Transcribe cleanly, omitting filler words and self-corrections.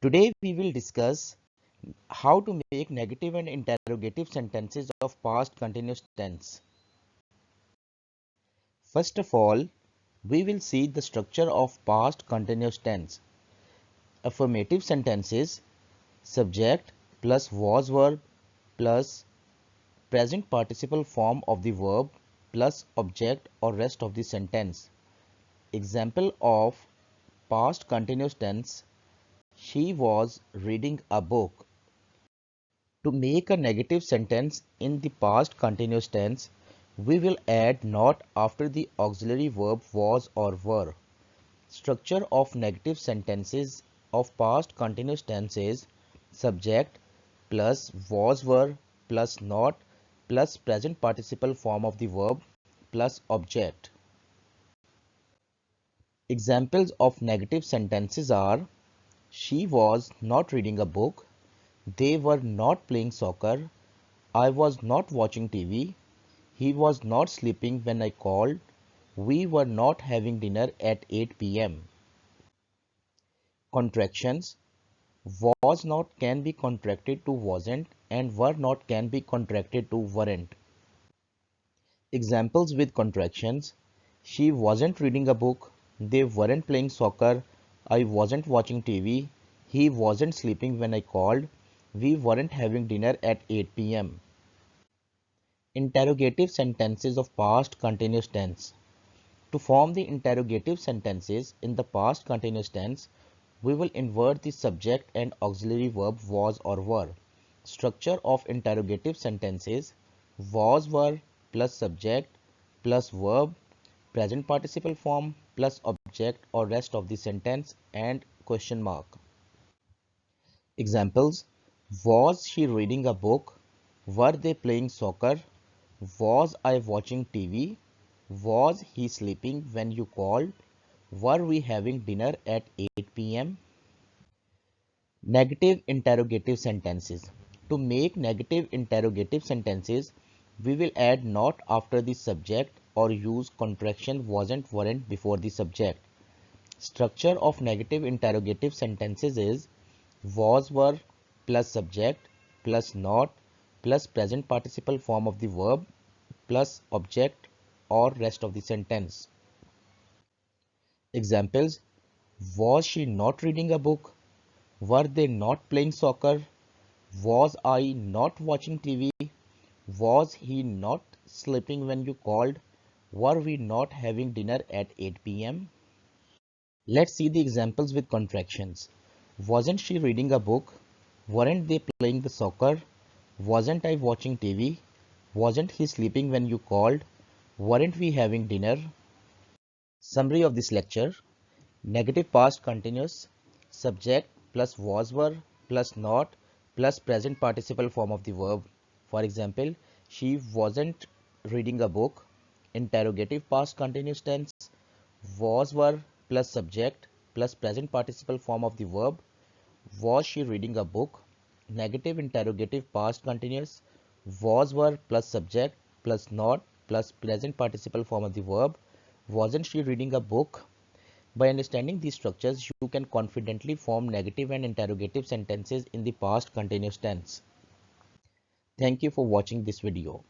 Today we will discuss how to make negative and interrogative sentences of past continuous tense. First of all, we will see the structure of past continuous tense. Affirmative sentences: subject plus was verb plus present participle form of the verb plus object or rest of the sentence. Example of past continuous tense: she was reading a book. To make a negative sentence in the past continuous tense, we will add not after the auxiliary verb was or were. Structure of negative sentences of past continuous tense is subject plus was were plus not plus present participle form of the verb plus object. Examples of negative sentences are: she was not reading a book, they were not playing soccer, I was not watching TV, he was not sleeping when I called, we were not having dinner at 8 p.m. Contractions: was not can be contracted to wasn't and were not can be contracted to weren't. Examples with contractions: she wasn't reading a book, they weren't playing soccer, I wasn't watching TV, he wasn't sleeping when I called, we weren't having dinner at 8 p.m. Interrogative sentences of past continuous tense. To form the interrogative sentences in the past continuous tense, we will invert the subject and auxiliary verb was or were. Structure of interrogative sentences: was were plus subject plus verb, present participle form plus object or rest of the sentence and question mark. Examples: was she reading a book? Were they playing soccer? Was I watching TV? Was he sleeping when you called? Were we having dinner at 8 p.m.? Negative interrogative sentences. To make negative interrogative sentences, we will add not after the subject or use contraction wasn't weren't before the subject. Structure of negative interrogative sentences is was were plus subject plus not plus present participle form of the verb plus object or rest of the sentence. Examples: was she not reading a book? Were they not playing soccer? Was I not watching TV? Was he not sleeping when you called? Were we not having dinner at 8 p.m.? Let's see the examples with contractions. Wasn't she reading a book? Weren't they playing the soccer? Wasn't I watching TV? Wasn't he sleeping when you called? Weren't we having dinner? Summary of this lecture: negative past continuous: subject plus was were plus not plus present participle form of the verb. For example, she wasn't reading a book. Interrogative past continuous tense: was were plus subject plus present participle form of the verb. Was she reading a book? Negative interrogative past continuous: was were plus subject plus not plus present participle form of the verb. Wasn't she reading a book? By understanding these structures, you can confidently form negative and interrogative sentences in the past continuous tense. Thank you for watching this video.